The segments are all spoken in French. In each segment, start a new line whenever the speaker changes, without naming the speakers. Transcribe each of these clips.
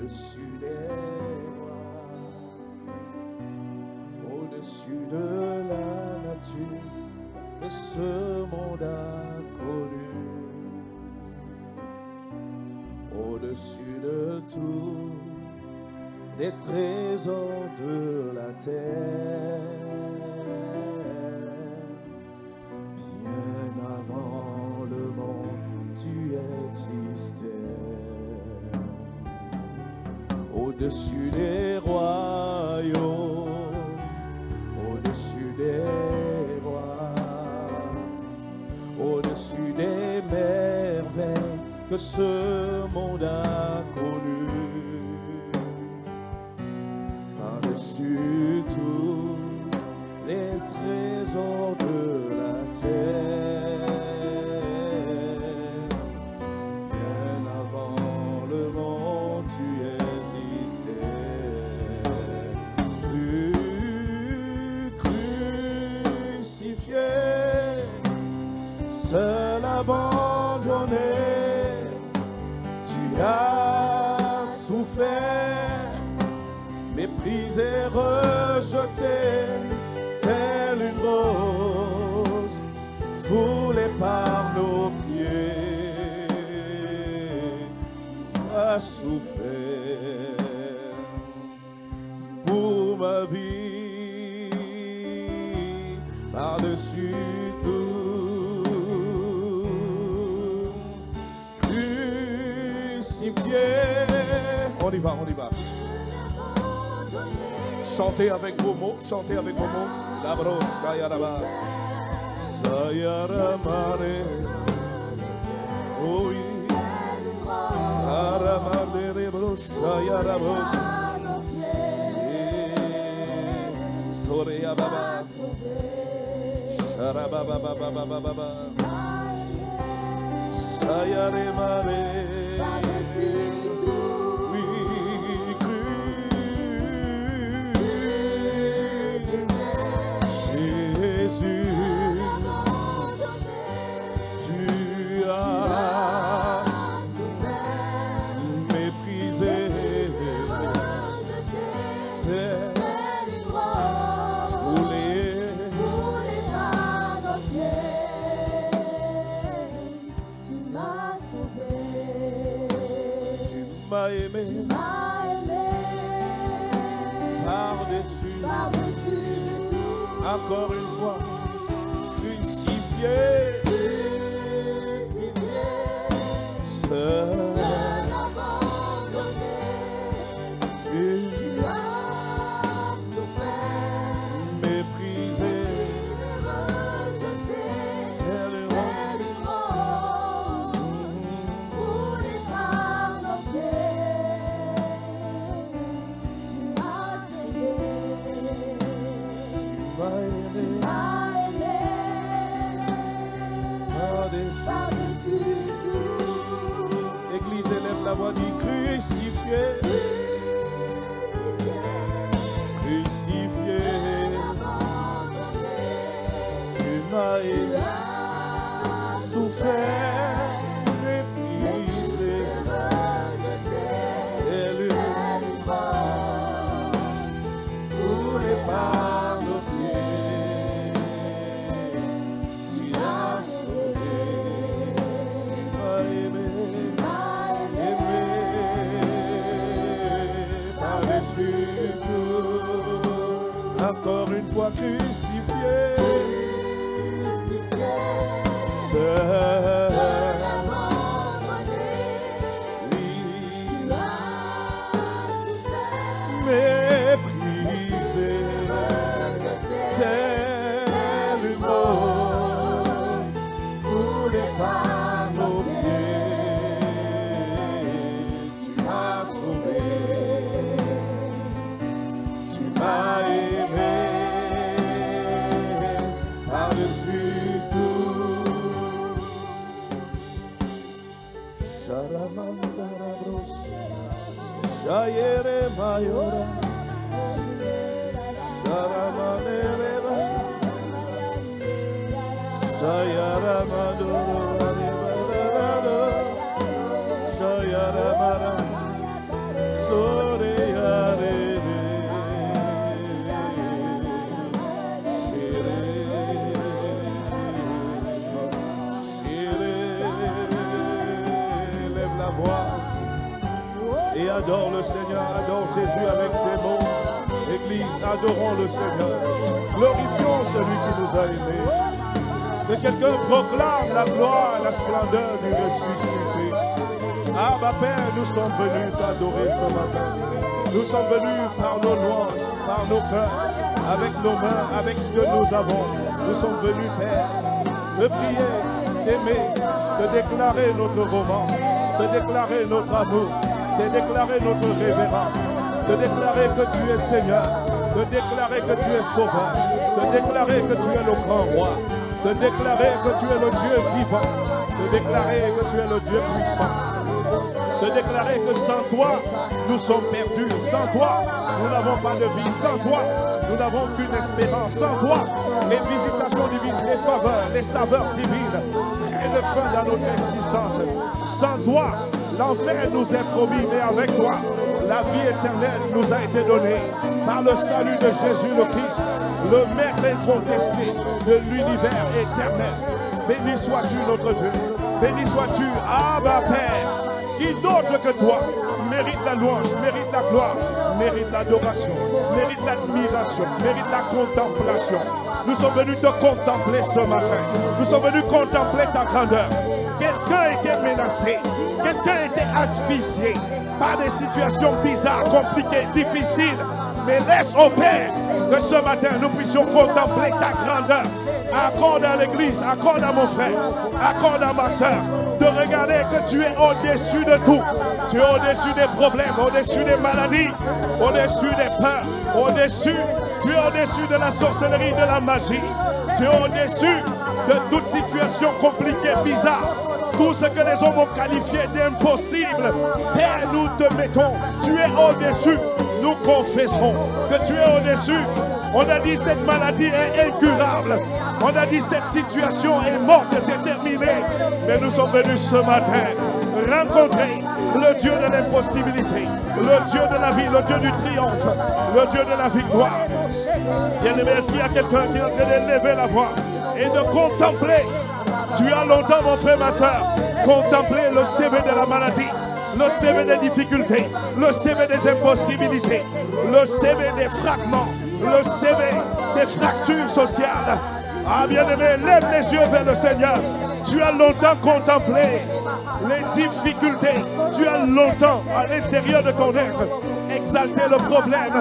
au-dessus des rois, au-dessus de la nature que ce monde a connu, au-dessus de tout les trésors de la terre, bien avant le monde tu existais, au-dessus des royaumes, au-dessus des rois, au-dessus des merveilles que ce monde a connues, par-dessus tous les trésors de la terre, bien avant le monde tu existais, crucifié, seul abandonné, tu as souffert, méprisé, rejeté, telle une rose, foulée par nos pieds, tu as souffert pour ma vie, par-dessus tout, crucifié. On y va, on y va. Chantez avec vos mots, chantez avec vos mots. La brosse, sayaraba. Sayaramare. Oui. Aramare, brosse, sayarabos. Soreya baba. Sharababa baba baba baba. Sayaremare. Aimé, par-dessus tout, encore une fois, crucifié, seul abandonné, tu as souffert, méprisé, rejeté, tel une rose, foulé par nos pieds, tu m'as aimé, par-dessus tout. Église élève la voix, dit crucifié, crucifié, tu m'as aimé, souffert, méprisé, c'est lui, foulé par nos pieds, tu as sauvé, tu m'as aimé, par-dessus tout, encore une fois crucifié, seul abandonné, méprisé, tel une rose, foulé par nos pieds, tu m'as sauvé, tu m'as aimé, par-dessus tout. Sharamandarabros, Shayere Mayora, Sharamanere, Sayaramadoro, Shayaramara, Adore le Seigneur, adore Jésus avec tes mots. Église, adorons le Seigneur. Glorifions celui qui nous a aimés. Que quelqu'un proclame la gloire, la splendeur du ressuscité. Ah, ma Père, nous sommes venus t'adorer ce matin. Nous sommes venus par nos louanges, par nos cœurs, avec nos mains, avec ce que nous avons. Nous sommes venus, Père, de prier, d'aimer, de déclarer notre romance, de déclarer notre amour, de déclarer notre révérence, de déclarer que tu es Seigneur, de déclarer que tu es Sauveur, de déclarer que tu es le grand roi, de déclarer que tu es le Dieu vivant, de déclarer que tu es le Dieu puissant, de déclarer que sans toi, nous sommes perdus, sans toi, nous n'avons pas de vie, sans toi, nous n'avons qu'une espérance, sans toi, les visitations divines, les faveurs, les saveurs divines, prennent fin dans notre existence. Sans toi, l'enfer nous est promis, mais avec toi, la vie éternelle nous a été donnée par le salut de Jésus le Christ, le maître incontesté de l'univers éternel. Béni sois-tu notre Dieu, béni sois-tu, Abba Père. Qui d'autre que toi mérite la louange, mérite la gloire, mérite l'adoration, mérite l'admiration, mérite la contemplation. Nous sommes venus te contempler ce matin. Nous sommes venus contempler ta grandeur. Quelqu'un était menacé, quelqu'un était asphyxié par des situations bizarres, compliquées, difficiles. Mais laisse au Père que ce matin nous puissions contempler ta grandeur. Accorde à l'église, accorde à mon frère, accorde à ma soeur de regarder que tu es au-dessus de tout. Tu es au-dessus des problèmes, au-dessus des maladies, au-dessus des peurs, au-dessus, tu es au-dessus de la sorcellerie, de la magie. Tu es au-dessus de toute situation compliquée, bizarre. Tout ce que les hommes ont qualifié d'impossible, Père, nous te mettons. Tu es au-dessus. Nous confessons que tu es au-dessus. On a dit cette maladie est incurable. On a dit cette situation est morte, c'est terminé. Mais nous sommes venus ce matin rencontrer le Dieu de l'impossibilité, le Dieu de la vie, le Dieu du triomphe, le Dieu de la victoire. Bien-aimé, est-ce qu'il y a quelqu'un qui est en train d'élever la voix et de contempler? Tu as longtemps, mon frère, ma soeur, contemplé le CV de la maladie, le CV des difficultés, le CV des impossibilités, le CV des fragments, le CV des fractures sociales. Ah, bien-aimé, lève les yeux vers le Seigneur. Tu as longtemps contemplé les difficultés. Tu as longtemps, à l'intérieur de ton être, exalté le problème.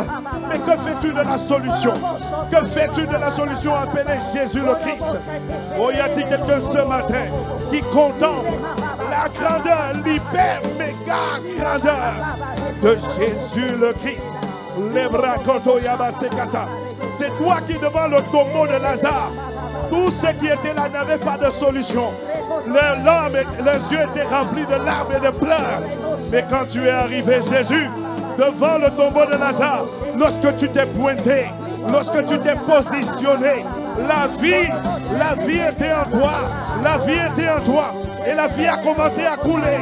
Mais que fais-tu de la solution? Que fais-tu de la solution appelée Jésus le Christ? Oh, y a-t-il quelqu'un ce matin qui contemple la grandeur, l'hyper méga grandeur de Jésus le Christ? C'est toi qui, devant le tombeau de Lazare, tous ceux qui étaient là n'avaient pas de solution. Les yeux étaient remplis de larmes et de pleurs. Mais quand tu es arrivé, Jésus, devant le tombeau de Lazare, lorsque tu t'es pointé, lorsque tu t'es positionné, la vie était en toi. La vie était en toi. Et la vie a commencé à couler.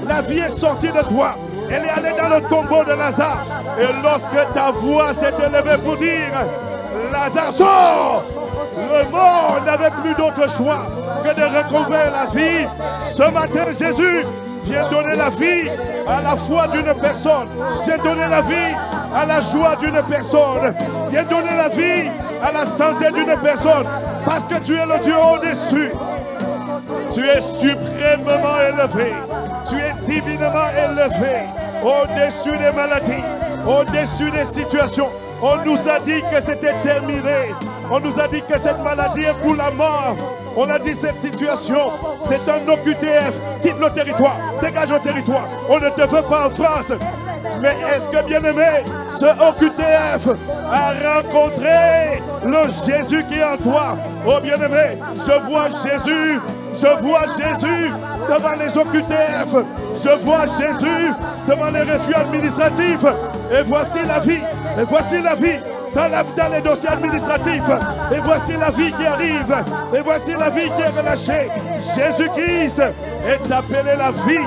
La vie est sortie de toi. Elle est allée dans le tombeau de Lazare. Et lorsque ta voix s'est élevée pour dire Lazare sort, le mort n'avait plus d'autre choix que de recouvrir la vie. Ce matin, Jésus vient donner la vie à la foi d'une personne, vient donner la vie à la joie d'une personne, vient donner la vie à la santé d'une personne, parce que tu es le Dieu au-dessus. Tu es suprêmement élevé, tu es divinement élevé, au-dessus des maladies, au-dessus des situations. On nous a dit que c'était terminé. On nous a dit que cette maladie est pour la mort. On a dit cette situation, c'est un OQTF. Quitte le territoire, dégage le territoire. On ne te veut pas en France. Mais est-ce que, bien-aimé, ce OQTF a rencontré le Jésus qui est en toi? Oh, bien-aimé, je vois Jésus devant les OQTF. Je vois Jésus devant les refus administratifs. Et voici la vie. Et voici la vie dans les dossiers administratifs. Et voici la vie qui arrive. Et voici la vie qui est relâchée. Jésus-Christ est appelé la vie.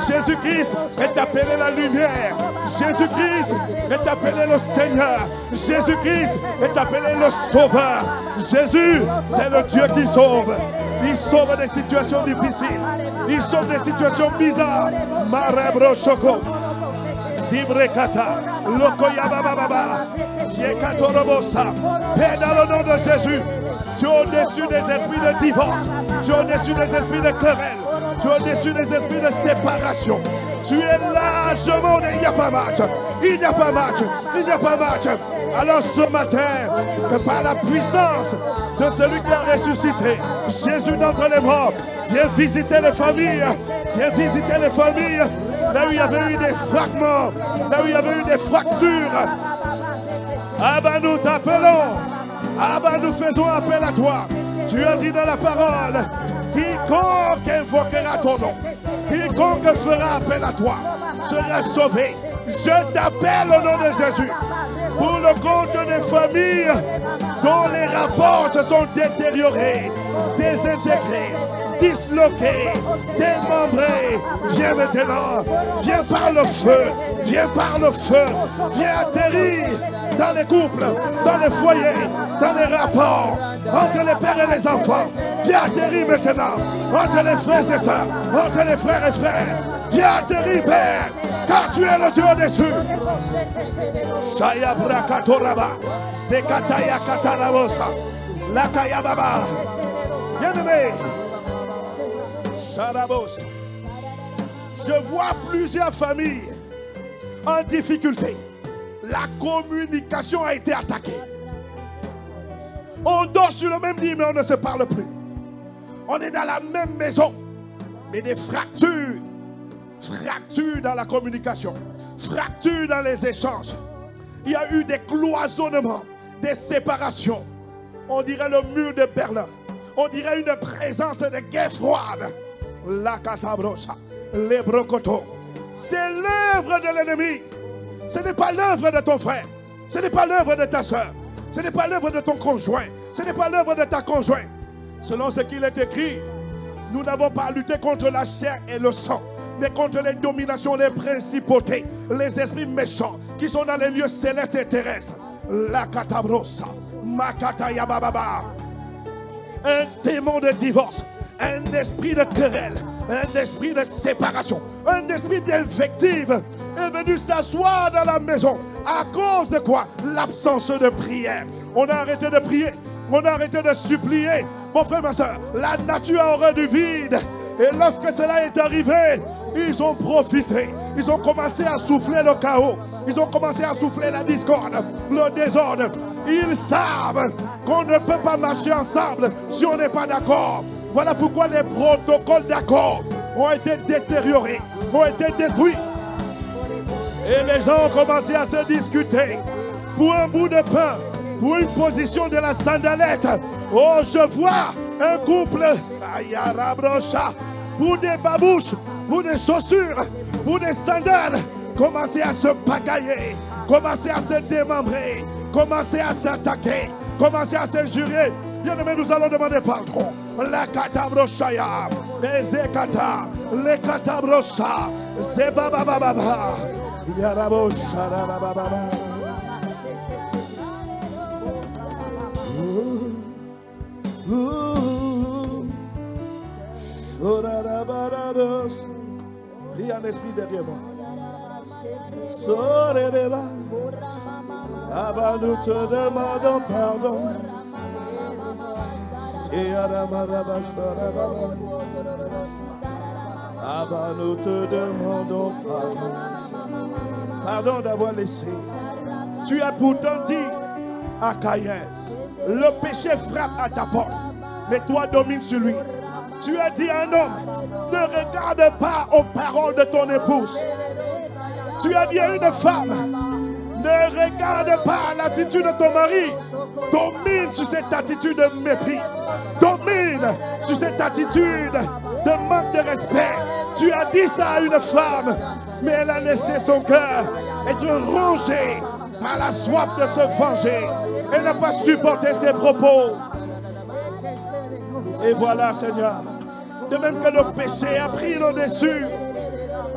Jésus-Christ est appelé la lumière. Jésus-Christ est appelé le Seigneur. Jésus-Christ est appelé le Sauveur. Jésus, c'est le Dieu qui sauve. Il sauve des situations difficiles. Il sauve des situations bizarres. Marebro Choco. Zibrekata, Lokoyabababa, Yekatorobosa. Père, dans le nom de Jésus, tu es au-dessus des esprits de divorce, tu es au-dessus des esprits de querelle, tu es au-dessus des esprits de séparation. Tu es largement, il n'y a pas match, il n'y a pas match, il n'y a pas match. Alors ce matin, que par la puissance de celui qui a ressuscité, Jésus d'entre les morts, viens visiter les familles, viens visiter les familles, là où il y avait eu des fragments, là où il y avait eu des fractures. Abba, nous t'appelons, Abba, nous faisons appel à toi. Tu as dit dans la parole, quiconque invoquera ton nom, quiconque fera appel à toi, sera sauvé. Je t'appelle au nom de Jésus. Pour le compte des familles dont les rapports se sont détériorés, désintégrés, disloqués, démembrés. Viens maintenant, viens par le feu, viens par le feu, viens atterrir dans les couples, dans les foyers, dans les rapports, entre les pères et les enfants. Viens atterrir maintenant, entre les frères et sœurs, entre les frères et frères. Viens atterrir, Père, car tu es le Dieu au-dessus. Shaya brakatoraba, sekataya katarabosa, lakaya baba. Bien-aimé, Sharabos, je vois plusieurs familles en difficulté. La communication a été attaquée. On dort sur le même lit, mais on ne se parle plus. On est dans la même maison, mais des fractures dans la communication, fractures dans les échanges. Il y a eu des cloisonnements, des séparations. On dirait le mur de Berlin. On dirait une présence de guerre froide. La catabrosa, les brocotos. C'est l'œuvre de l'ennemi. Ce n'est pas l'œuvre de ton frère. Ce n'est pas l'œuvre de ta soeur. Ce n'est pas l'œuvre de ton conjoint. Ce n'est pas l'œuvre de ta conjointe. Selon ce qu'il est écrit, nous n'avons pas à lutter contre la chair et le sang, mais contre les dominations, les principautés, les esprits méchants qui sont dans les lieux célestes et terrestres. La catabrosa, makataya bababa. Un démon de divorce, un esprit de querelle, un esprit de séparation, un esprit d'invective est venu s'asseoir dans la maison. À cause de quoi? L'absence de prière. On a arrêté de prier, on a arrêté de supplier. Mon frère, ma soeur, la nature a horreur du vide. Et lorsque cela est arrivé, ils ont profité. Ils ont commencé à souffler le chaos. Ils ont commencé à souffler la discorde, le désordre. Ils savent qu'on ne peut pas marcher ensemble si on n'est pas d'accord. Voilà pourquoi les protocoles d'accord ont été détériorés, ont été détruits. Et les gens ont commencé à se discuter pour un bout de pain, pour une position de la sandalette. Oh, je vois un couple, pour des babouches, pour des chaussures, pour des sandales, commencer à se pagailler, commencer à se démembrer, commencer à s'attaquer, commencer à se jurer. Bien-aimés, nous allons demander pardon. La katabroshaya, les zekata, les katabrosha, zebabababa, yarabosharabababa. Prie en esprit derrière moi. Sorereba. Abba, nous te demandons pardon. Abba, nous te demandons pardon. Pardon d'avoir laissé. Tu as pourtant dit à Caïn, le péché frappe à ta porte, mais toi domines sur lui. Tu as dit à un homme, ne regarde pas aux paroles de ton épouse. Tu as dit à une femme, ne regarde pas l'attitude de ton mari. Domine sur cette attitude de mépris. Domine sur cette attitude de manque de respect. Tu as dit ça à une femme, mais elle a laissé son cœur être rongé par la soif de se venger. Elle n'a pas supporté ses propos. Et voilà, Seigneur, de même que le péché a pris le dessus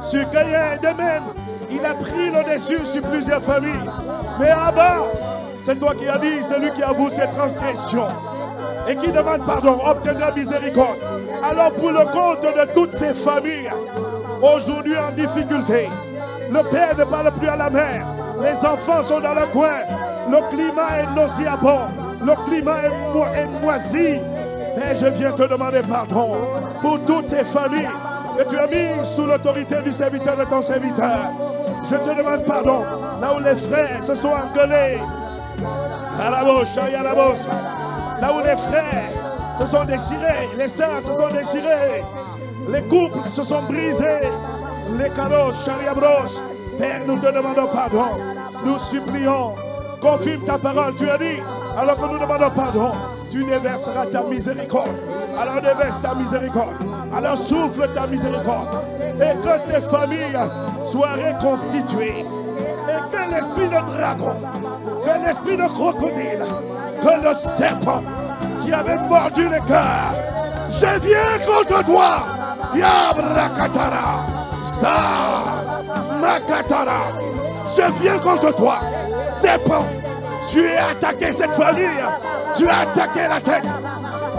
sur Caïn, de même, il a pris le dessus sur plusieurs familles. Mais Abba, c'est toi qui as dit, celui qui avoue ses transgressions et qui demande pardon, obtiendra miséricorde. Alors pour le compte de toutes ces familles, aujourd'hui en difficulté, Le père ne parle plus à la mère. Les enfants sont dans le coin. Le climat est nauséabond. Le climat est moisi. Et je viens te demander pardon pour toutes ces familles que tu as mises sous l'autorité du serviteur de ton serviteur. Je te demande pardon là où les frères se sont engueulés. Là où les frères se sont déchirés, les sœurs se sont déchirées, les couples se sont brisés, les carots, chariabros. Père, nous te demandons pardon. Nous supplions, confirme ta parole. Tu as dit, alors que nous demandons pardon, tu déverseras ta miséricorde. Alors déverse ta miséricorde. Alors souffle ta miséricorde. Et que ces familles soient reconstituées. Et que l'esprit de dragon, que l'esprit de crocodile, que le serpent qui avait mordu le cœur, je viens contre toi. Yabrakatara, Sa, Makatara, je viens contre toi. Serpent, tu as attaqué cette famille, tu as attaqué la tête.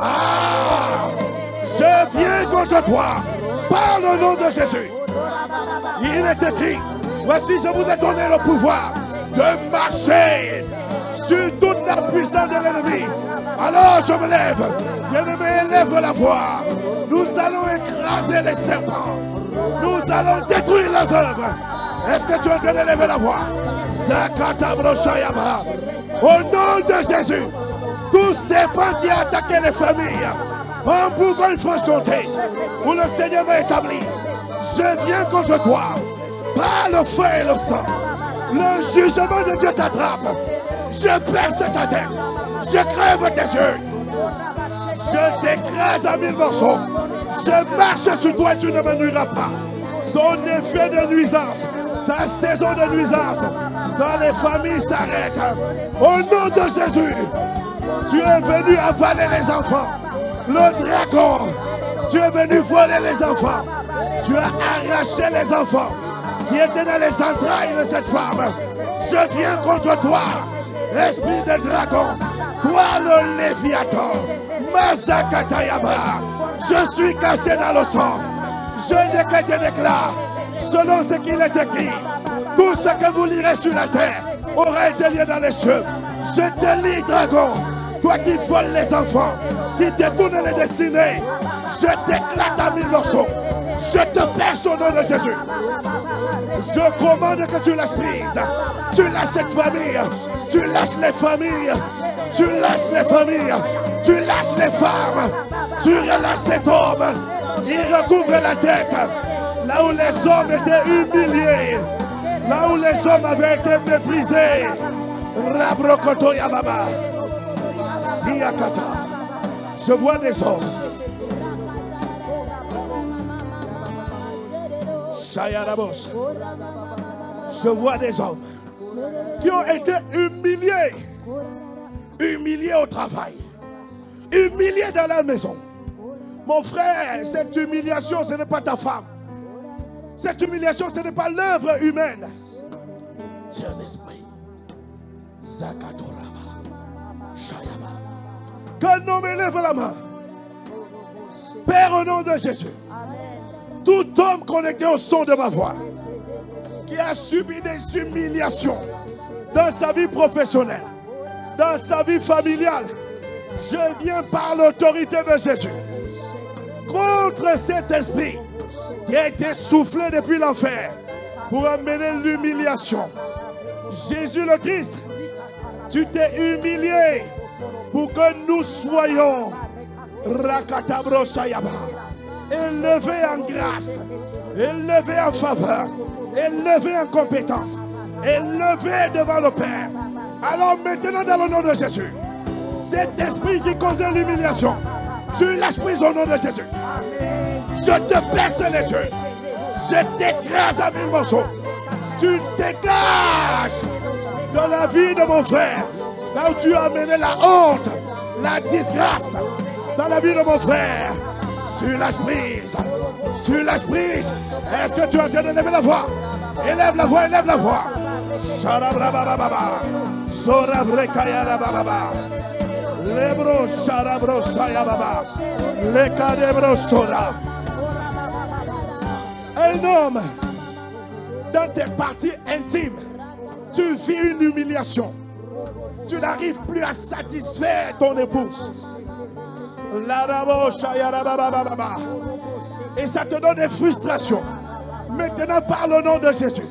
Ah, je viens contre toi par le nom de Jésus. Il est écrit, voici je vous ai donné le pouvoir de marcher sur toute la puissance de l'ennemi. Alors je me lève, bien-aimé, lève la voix. Nous allons écraser les serpents. Nous allons détruire les œuvres. Est-ce que tu es en train de lever la voix? Au nom de Jésus, tous ces serpents qui ont attaqué les familles en Bourgogne-Franche-Comté, où le Seigneur m'a établi, je viens contre toi par le feu et le sang. Le jugement de Dieu t'attrape. Je perce ta tête. Je crève tes yeux. Je t'écrase à 1000 morceaux. Je marche sur toi et tu ne me nuiras pas. Ton effet de nuisance, ta saison de nuisance dans les familles s'arrête. Au nom de Jésus, tu es venu avaler les enfants. Le dragon, tu es venu voler les enfants. Tu as arraché les enfants qui étaient dans les entrailles de cette femme. Je viens contre toi, esprit de dragon, toi le Léviathan, Mazakatayaba. Je suis caché dans le sang. Je décrète et déclare, selon ce qu'il est écrit, tout ce que vous lirez sur la terre aura été lié dans les cieux. Je te lis, dragon, toi qui voles les enfants, qui détournes les destinées. Je t'éclate à 1000 morceaux. Je te perce au nom de Jésus. Je commande que tu lâches prise. Tu lâches cette famille. Tu lâches les familles. Tu lâches les familles. Tu lâches les femmes. Tu relâches cet homme. Il recouvre la tête. Là où les hommes étaient humiliés. Là où les hommes avaient été méprisés. Rabrokoto Yababa. Siakata. Je vois des hommes. Je vois des hommes qui ont été humiliés. Humiliés au travail. Humiliés dans la maison. Mon frère, cette humiliation, ce n'est pas ta femme. Cette humiliation, ce n'est pas l'œuvre humaine. C'est un esprit. Zakatoraba. Shayaba. Que l'homme élève la main. Père, au nom de Jésus. Tout homme connecté au son de ma voix, qui a subi des humiliations dans sa vie professionnelle, dans sa vie familiale, je viens par l'autorité de Jésus contre cet esprit qui a été soufflé depuis l'enfer pour amener l'humiliation. Jésus le Christ, tu t'es humilié pour que nous soyons Rakatabro Sayaba. Élevé en grâce, élevé en faveur, élevé en compétence, élevé devant le Père. Alors maintenant, dans le nom de Jésus, cet esprit qui causait l'humiliation, tu lâches prise au nom de Jésus. Je te perce les yeux, je t'écrase à 1000 morceaux. Tu dégages dans la vie de mon frère, là où tu as amené la honte, la disgrâce dans la vie de mon frère. Tu lâches prise. Tu lâches prise. Est-ce que tu es en train de lever la voix? Élève la voix, élève la voix. Sharabrababa. Sorabrekayarababa. Lebro sharabro sayababa. Lekadebro sora. Un homme dans tes parties intimes, tu vis une humiliation. Tu n'arrives plus à satisfaire ton épouse. Et ça te donne des frustrations. Maintenant, par le nom de Jésus,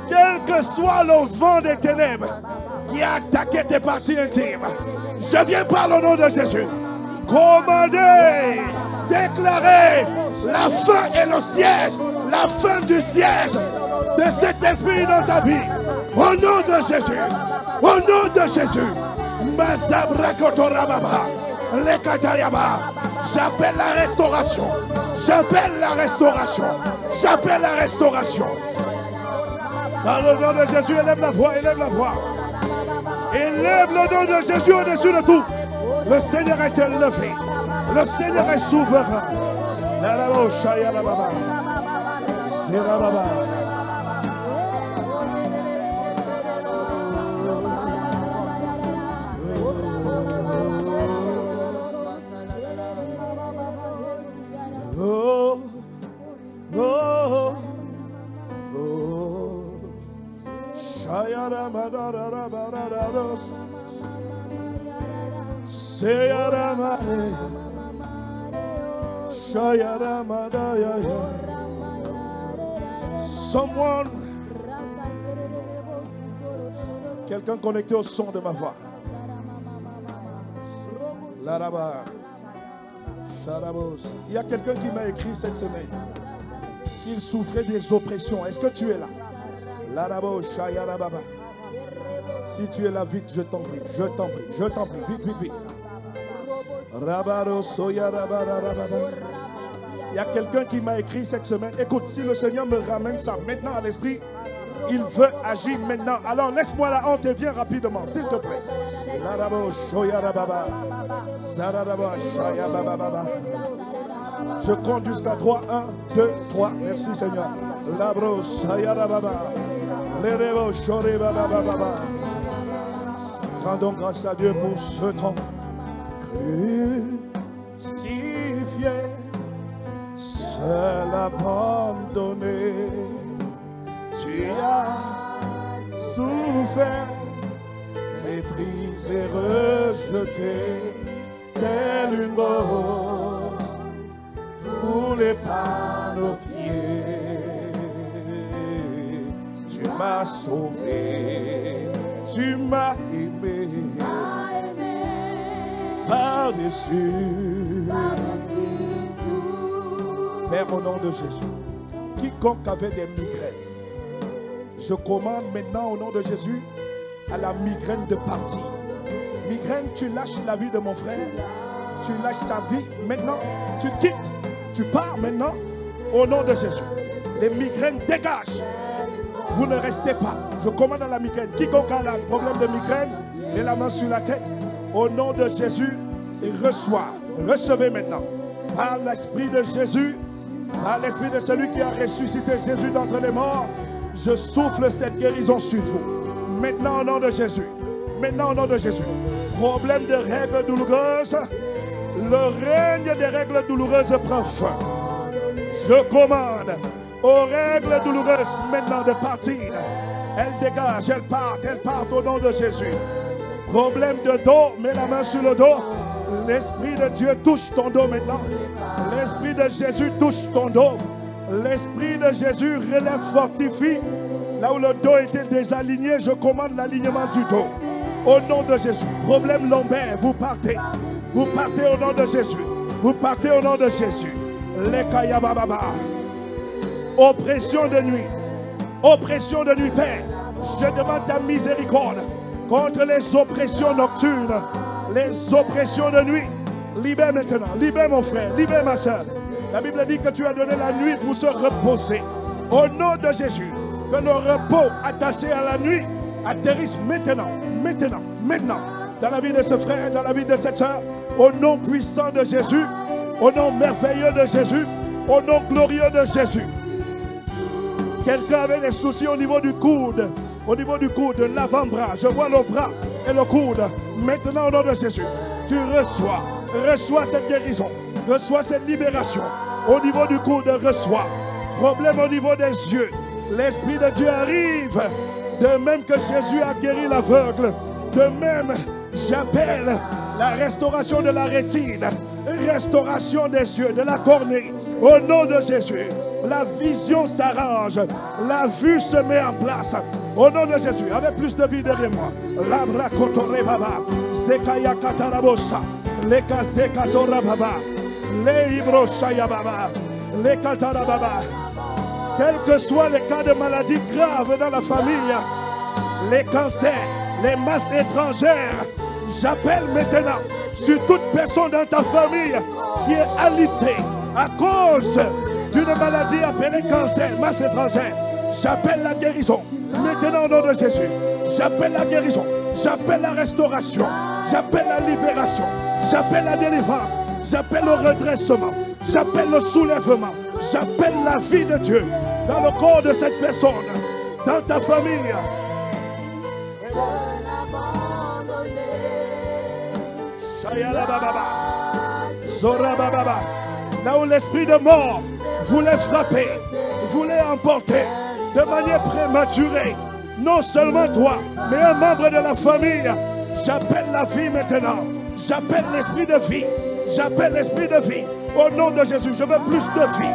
quel que soit le vent des ténèbres qui a attaqué tes parties intimes, je viens par le nom de Jésus commander, déclarer la fin et le siège, la fin du siège de cet esprit dans ta vie. Au nom de Jésus, au nom de Jésus, j'appelle la restauration, j'appelle la restauration, j'appelle la restauration. Dans le nom de Jésus, élève la voix, élève la voix. Élève le nom de Jésus au-dessus de tout. Le Seigneur est élevé, le Seigneur est souverain. Oh, oh, oh, Shayara Madara Barados, Sayara Mare, Shayara Madaya. Someone, quelqu'un connecté au son de ma voix. Laraba. Il y a quelqu'un qui m'a écrit cette semaine qu'il souffrait des oppressions. Est-ce que tu es là? Si tu es là, vite, je t'en prie, je t'en prie, je t'en prie, vite, vite, vite. Il y a quelqu'un qui m'a écrit cette semaine. Écoute, si le Seigneur me ramène ça maintenant à l'esprit, il veut agir maintenant. Alors laisse-moi la honte et viens rapidement, s'il te plaît. Je compte jusqu'à 3. 1, 2, 3. Merci Seigneur. Rendons grâce à Dieu pour ce temps. Crucifié, seul abandonné, tu as souffert, méprisé, rejeté, telle une rose foulée par nos pieds. Tu m'as sauvé, tu m'as aimé, par-dessus tout. Père, au nom de Jésus, quiconque avait des migraines, je commande maintenant au nom de Jésus à la migraine de partir. Migraine, tu lâches la vie de mon frère, tu lâches sa vie. Maintenant, tu quittes, tu pars maintenant au nom de Jésus. Les migraines dégagent. Vous ne restez pas. Je commande à la migraine. Quiconque a un problème de migraine, met la main sur la tête. Au nom de Jésus, et reçoit. Recevez maintenant. Par l'esprit de Jésus, par l'esprit de celui qui a ressuscité Jésus d'entre les morts, je souffle cette guérison sur vous. Maintenant au nom de Jésus. Maintenant au nom de Jésus. Problème de règles douloureuses. Le règne des règles douloureuses prend fin. Je commande aux règles douloureuses maintenant de partir. Elles dégagent, elles partent au nom de Jésus. Problème de dos, mets la main sur le dos. L'Esprit de Dieu touche ton dos maintenant. L'Esprit de Jésus touche ton dos. L'Esprit de Jésus relève, fortifie. Là où le dos était désaligné, je commande l'alignement du dos. Au nom de Jésus. Problème lombaire, vous partez. Vous partez au nom de Jésus. Vous partez au nom de Jésus. Lekayabababa. Oppression de nuit. Oppression de nuit, Père. Je demande ta miséricorde contre les oppressions nocturnes, les oppressions de nuit. Libère maintenant. Libère mon frère. Libère ma soeur. La Bible dit que tu as donné la nuit pour se reposer. Au nom de Jésus, que nos repos attachés à la nuit atterrissent maintenant, maintenant, maintenant, dans la vie de ce frère, dans la vie de cette soeur, au nom puissant de Jésus, au nom merveilleux de Jésus, au nom glorieux de Jésus. Quelqu'un avait des soucis au niveau du coude, de l'avant-bras. Je vois le bras et le coude. Maintenant, au nom de Jésus, tu reçois cette guérison, reçois cette libération. Au niveau du coude, reçois. Problème au niveau des yeux, L'Esprit de Dieu arrive. De même que Jésus a guéri l'aveugle, de même, j'appelle la restauration de la rétine, restauration des yeux, de la cornée. Au nom de Jésus, la vision s'arrange, la vue se met en place. Au nom de Jésus, avec plus de vie derrière moi. Labra kotore baba, zekaya katarabosa, leka zekatora baba, le ibro shaya baba, le katara baba. Quels que soient les cas de maladies graves dans la famille, les cancers, les masses étrangères, j'appelle maintenant sur toute personne dans ta famille qui est alitée à cause d'une maladie appelée cancer, masse étrangère. J'appelle la guérison. Maintenant au nom de Jésus, j'appelle la guérison, j'appelle la restauration, j'appelle la libération, j'appelle la délivrance, j'appelle le redressement, j'appelle le soulèvement, j'appelle la vie de Dieu dans le corps de cette personne, dans ta famille. Là où l'esprit de mort voulait frapper, voulait emporter de manière prématurée, non seulement toi, mais un membre de la famille, j'appelle la vie maintenant. J'appelle l'esprit de vie. J'appelle l'esprit de vie. Au nom de Jésus, je veux plus de vie.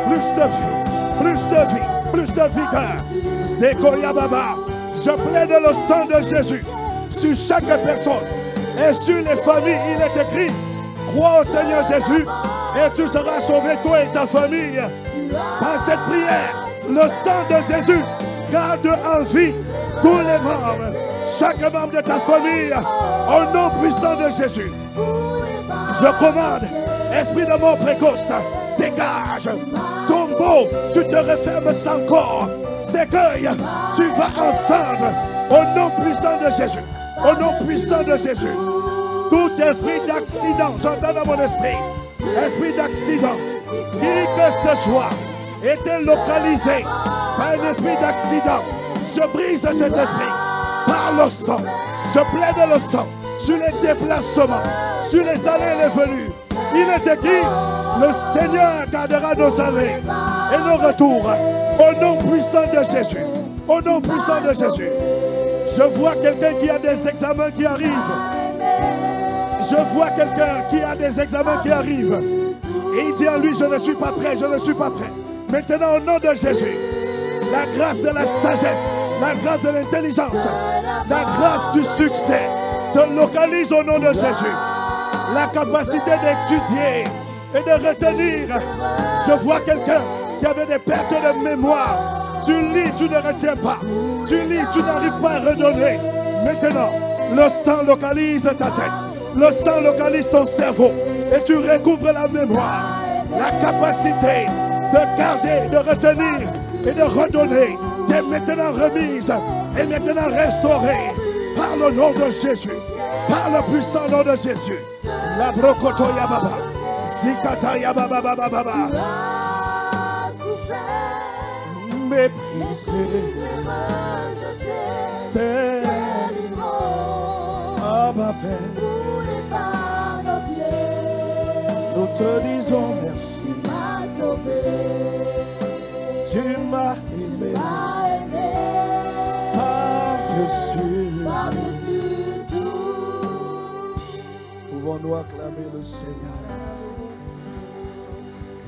Plus de vie. Plus de vie. Plus de vigueur. Zekoya Baba. Je plaide le sang de Jésus sur chaque personne et sur les familles. Il est écrit: crois au Seigneur Jésus et tu seras sauvé, toi et ta famille. Par cette prière, le sang de Jésus garde en vie tous les membres, chaque membre de ta famille, au nom puissant de Jésus. Je commande, esprit de mort précoce, dégage. Tombeau, tu te refermes sans corps. S'écueille, tu vas ensemble, au nom puissant de Jésus. Au nom puissant de Jésus. Tout esprit d'accident, j'entends dans mon esprit, esprit d'accident, qui que ce soit, était localisé par un esprit d'accident. Je brise cet esprit par le sang. Je plaide le sang sur les déplacements, sur les allées et les venues. Il est écrit: le Seigneur gardera nos allées et nos retours. Au nom puissant de Jésus. Au nom puissant de Jésus. Je vois quelqu'un qui a des examens qui arrivent. Je vois quelqu'un qui a des examens qui arrivent. Et il dit à lui: je ne suis pas prêt, je ne suis pas prêt. Maintenant, au nom de Jésus, la grâce de la sagesse, la grâce de l'intelligence, la grâce du succès te localise au nom de Jésus. La capacité d'étudier et de retenir. Je vois quelqu'un qui avait des pertes de mémoire. Tu lis, tu ne retiens pas. Tu lis, tu n'arrives pas à redonner. Maintenant, le sang localise ta tête. Le sang localise ton cerveau. Et tu recouvres la mémoire. La capacité de garder, de retenir et de redonner t'est maintenant remise et maintenant restaurée par le nom de Jésus. Par le puissant nom de Jésus. La brokoto yababa. Zikata yababa baba baba. Méprisé. C'est Abba Père. Nous te disons merci. Tu m'as aimé par-dessus tout. Pouvons-nous acclamer le Seigneur?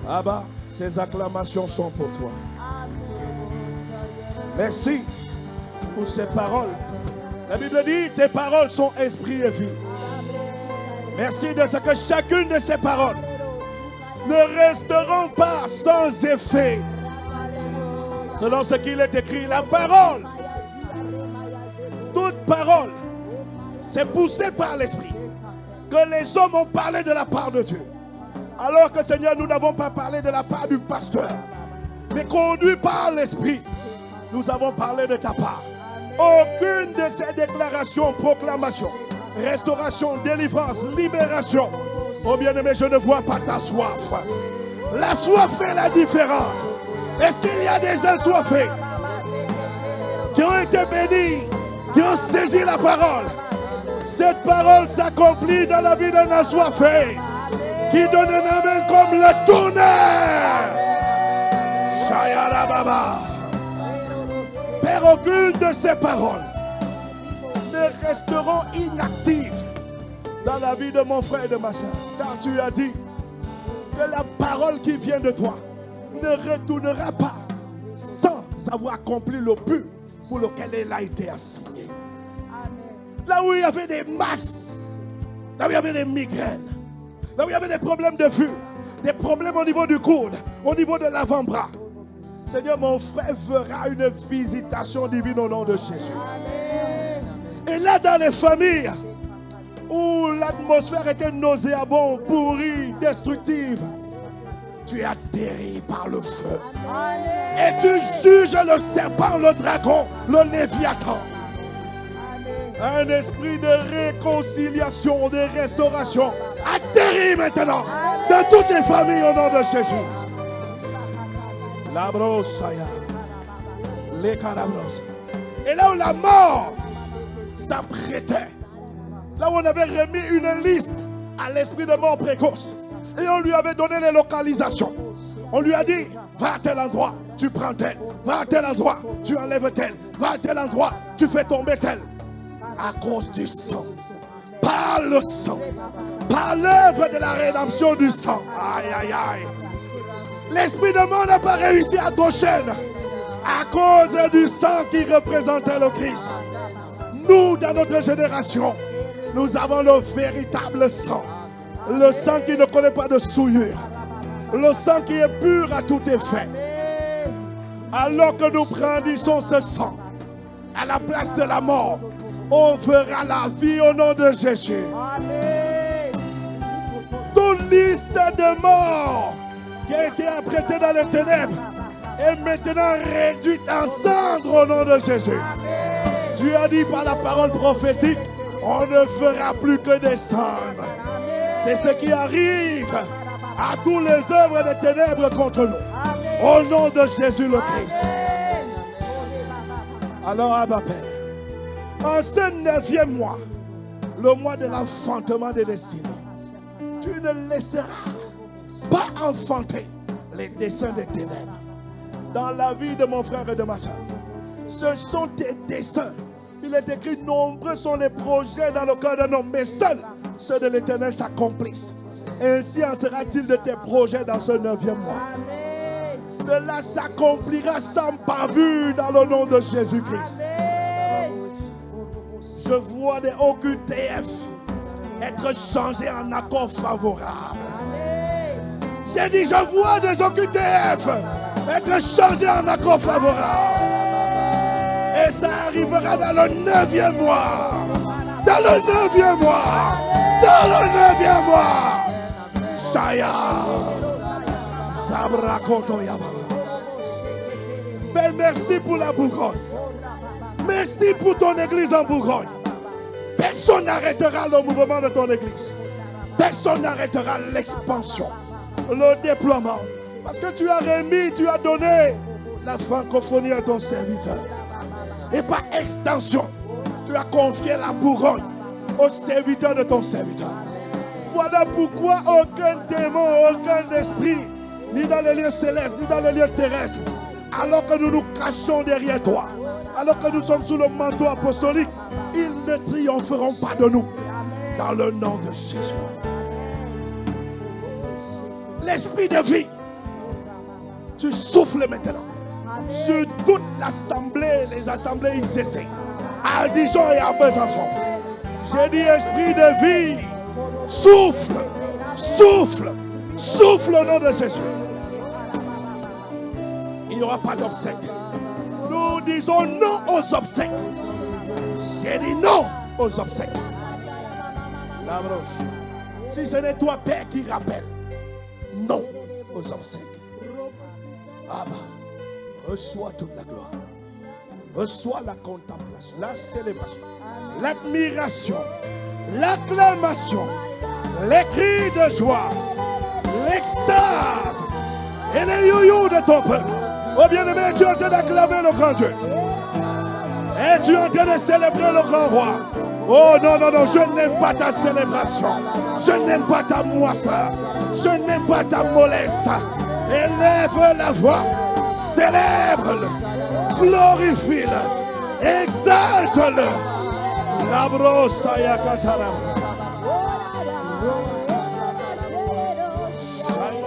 Abba, ces acclamations sont pour toi. Merci pour ces paroles. La Bible dit: tes paroles sont esprit et vie. Merci de ce que chacune de ces paroles ne resteront pas sans effet. Selon ce qu'il est écrit, la parole, toute parole, c'est poussé par l'esprit. Que les hommes ont parlé de la part de Dieu. Alors que Seigneur, nous n'avons pas parlé de la part du pasteur, mais conduit par l'esprit, nous avons parlé de ta part. Aucune de ces déclarations, proclamations, restauration, délivrance, libération, oh bien-aimé, je ne vois pas ta soif. La soif fait la différence. Est-ce qu'il y a des assoiffés qui ont été bénis, qui ont saisi la parole? Cette parole s'accomplit dans la vie d'un assoiffé qui donne un amen comme le tonnerre. Shayara Baba. Père, aucune de ces paroles ne resteront inactives dans la vie de mon frère et de ma soeur. Car tu as dit que la parole qui vient de toi ne retournera pas sans avoir accompli le but pour lequel elle a été assignée. Là où il y avait des masses, là où il y avait des migraines, là où il y avait des problèmes de vue, des problèmes au niveau du coude, au niveau de l'avant-bras, Seigneur, mon frère fera une visitation divine au nom de Jésus. Et là, dans les familles où l'atmosphère était nauséabonde, pourrie, destructive, tu es atterri par le feu. Et tu juges le serpent, le dragon, le léviathan. Un esprit de réconciliation, de restauration atterrit maintenant dans toutes les familles au nom de Jésus. La brossaya, les carabros. Et là où la mort s'apprêtait, là où on avait remis une liste à l'esprit de mort précoce, et on lui avait donné les localisations. On lui a dit, va à tel endroit, tu prends tel. Va à tel endroit, tu enlèves tel. Va à tel endroit, tu fais tomber tel. À cause du sang, par le sang, par l'œuvre de la rédemption du sang. Aïe, aïe, aïe. L'esprit de mort n'a pas réussi à Goshen à cause du sang qui représentait le Christ. Nous, dans notre génération, nous avons le véritable sang. Le sang qui ne connaît pas de souillure. Le sang qui est pur à tout effet. Alors que nous brandissons ce sang à la place de la mort, on fera la vie au nom de Jésus. Toute liste de morts qui a été apprêtée dans les ténèbres est maintenant réduite en cendres au nom de Jésus. Tu as dit par la parole prophétique, on ne fera plus que des cendres. C'est ce qui arrive à tous les œuvres des ténèbres contre nous. Au nom de Jésus le Christ. Alors, Abba Père, en ce 9e mois, le mois de l'enfantement des destinées, tu ne laisseras pas enfanter les desseins des ténèbres dans la vie de mon frère et de ma soeur. Ce sont tes desseins. Il est écrit, nombreux sont les projets dans le cœur d'un homme, mais seuls ceux de l'Éternel s'accomplissent. Ainsi en sera-t-il de tes projets dans ce 9e mois. Cela s'accomplira sans bavure dans le nom de Jésus-Christ. Je vois des OQTF être changés en accords favorables. J'ai dit, je vois des OQTF être changés en accords favorables. Et ça arrivera dans le 9e mois. Dans le 9e mois. Dans le 9e mois. Shaya. Sabrakoto Yaba. Ben, merci pour la Bourgogne. Merci pour ton église en Bourgogne. Personne n'arrêtera le mouvement de ton église. Personne n'arrêtera l'expansion, le déploiement. Parce que tu as remis, tu as donné la francophonie à ton serviteur. Et par extension, tu as confié la Bourgogne au serviteur de ton serviteur. Voilà pourquoi aucun démon, aucun esprit, ni dans les lieux célestes, ni dans les lieux terrestres, alors que nous nous cachons derrière toi, alors que nous sommes sous le manteau apostolique, ils ne triompheront pas de nous. Dans le nom de Jésus. L'esprit de vie, tu souffles maintenant sur toute l'assemblée, les assemblées ICC, à Dijon et à Besançon. J'ai dit esprit de vie, souffle, souffle, souffle au nom de Jésus. Il n'y aura pas d'obsèques. Nous disons non aux obsèques. J'ai dit non aux obsèques. La broche. Si ce n'est toi, Père, qui rappelle, non aux obsèques. Abba, reçois toute la gloire. Reçois la contemplation, la célébration, l'admiration, l'acclamation, les cris de joie, l'extase et les youyous de ton peuple. Oh bien-aimé, tu es en train d'acclamer le grand Dieu. Et tu es en train de célébrer le grand roi. Oh non, non, non, je n'aime pas ta célébration. Je n'aime pas ta moisseur. Je n'aime pas ta mollesse. Élève la voix. Célèbre-le. Glorifie-le. Exalte-le. La brossa ya katara.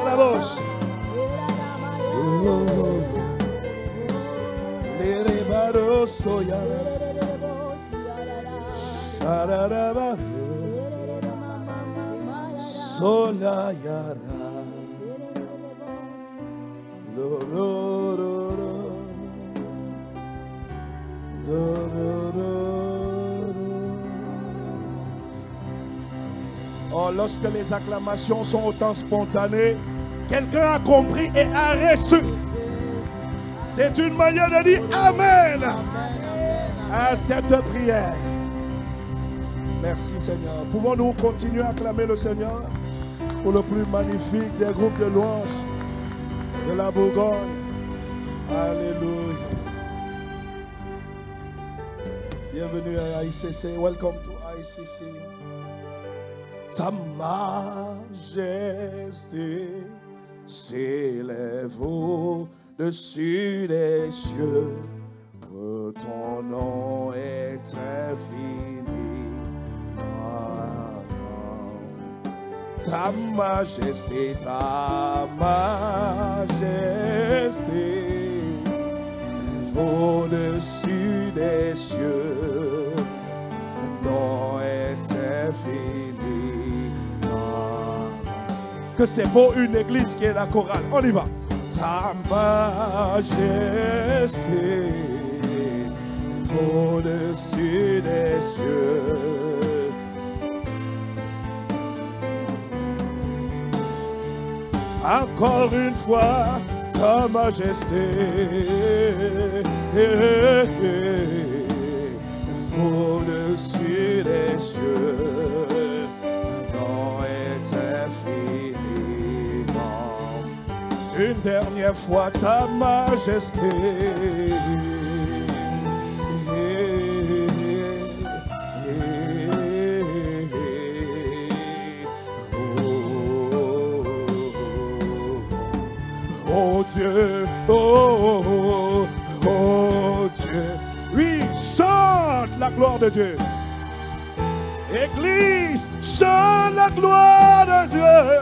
La brosse. Les rebaros soya. Shararaba. Sola yara. Oh, lorsque les acclamations sont autant spontanées, quelqu'un a compris et a reçu. C'est une manière de dire Amen à cette prière. Merci Seigneur. Pouvons-nous continuer à acclamer le Seigneur pour le plus magnifique des groupes de louanges de la Bourgogne. Alléluia. Bienvenue à ICC. Welcome to ICC. Ta majesté s'élève au-dessus des cieux. Ton nom est infini. Ta majesté au-dessus des cieux, nom est infini. Que c'est beau une église qui est la chorale. On y va. Ta majesté au-dessus des cieux. Encore une fois, ta majesté au-dessus des cieux, nom est infiniment. Une dernière fois, ta majesté oh Dieu, oh Dieu. Oui, chante la gloire de Dieu. Église, chante la gloire de Dieu.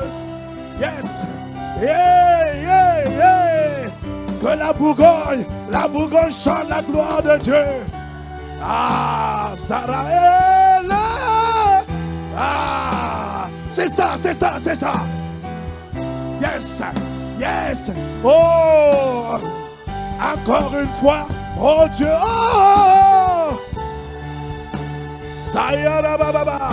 Yes. Yeah, yeah, yeah. Que la Bourgogne chante la gloire de Dieu. Ah, Sarah est là. Ah, c'est ça, c'est ça, c'est ça. Yes. Yes. Oh. Encore une fois. Oh Dieu. Oh. Sayara baba.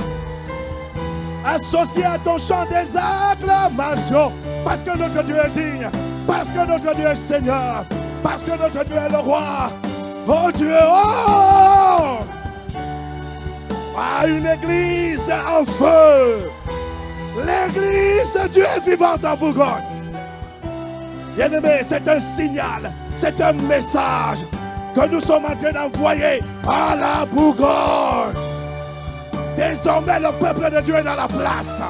Associé à ton chant des acclamations. Parce que notre Dieu est digne. Parce que notre Dieu est Seigneur. Parce que notre Dieu est le roi. Oh Dieu. Oh. Ah, une église en feu. L'église de Dieu est vivante en Bourgogne. Bien-aimé, c'est un signal, c'est un message que nous sommes en train d'envoyer à la Bourgogne. Désormais, le peuple de Dieu est dans la place.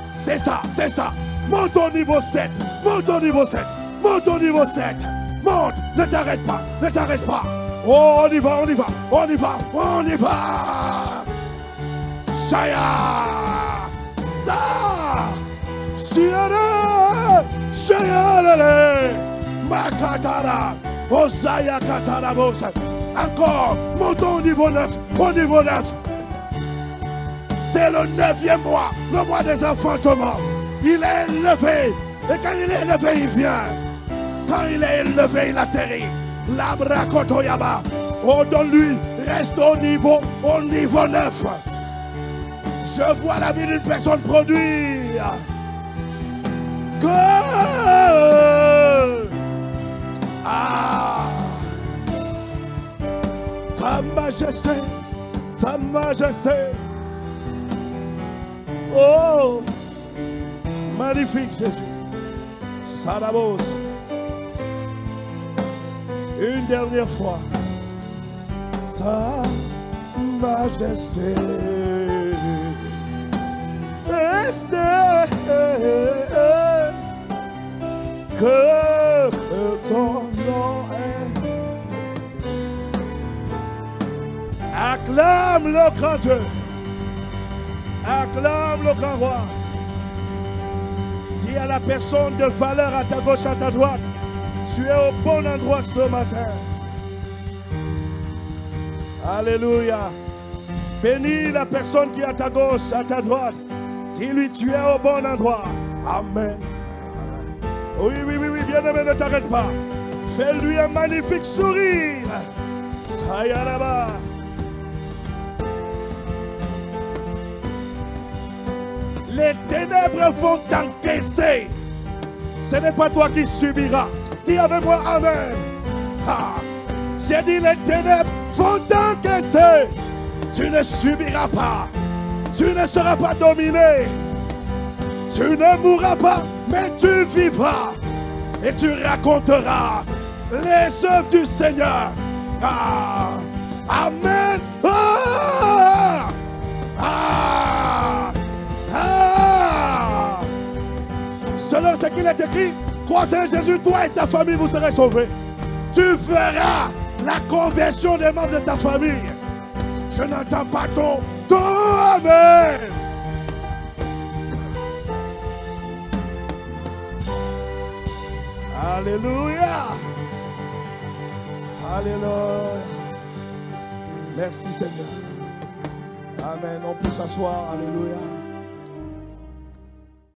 C'est ça, c'est ça. Monte au niveau 7, monte au niveau 7, monte au niveau 7. Monte, ne t'arrête pas, ne t'arrête pas. Oh, on y va, on y va, on y va, on y va. Chaya, ça, Siara, Chayalele, Makatara, Osaya Katarabos. Encore, montons au niveau 9, au niveau 9. C'est le 9e mois, le mois des enfantements. Il est élevé. Et quand il est élevé, il vient. Quand il est élevé, il atterrit. Labrakotoyaba. Oh, donne-lui, reste au niveau 9. Je vois la vie d'une personne produire. Ah. Ta majesté, ta majesté. Oh, magnifique Jésus. Sarabos. Une dernière fois. Ta majesté. Restez. Que ton nom est Acclame le grand Dieu. Acclame le grand roi. Dis à la personne de valeur à ta gauche, à ta droite, tu es au bon endroit ce matin. Alléluia. Bénis la personne qui est à ta gauche, à ta droite. Dis-lui, tu es au bon endroit. Amen. Oui, bien-aimé, ne t'arrête pas. Fais-lui un magnifique sourire. Sayalaba. Les ténèbres vont t'encaisser. Ce n'est pas toi qui subiras. Dis avec moi, amen. Ah. J'ai dit, les ténèbres vont t'encaisser. Tu ne subiras pas. Tu ne seras pas dominé. Tu ne mourras pas, mais tu vivras. Et tu raconteras les œuvres du Seigneur. Ah. Amen. Ah. Ah. Ah. Selon ce qu'il est écrit, croisez Jésus, toi et ta famille, vous serez sauvés. Tu verras la conversion des membres de ta famille. Je n'entends pas ton amen. Alléluia. Alléluia. Merci Seigneur. Amen. On peut s'asseoir. Alléluia.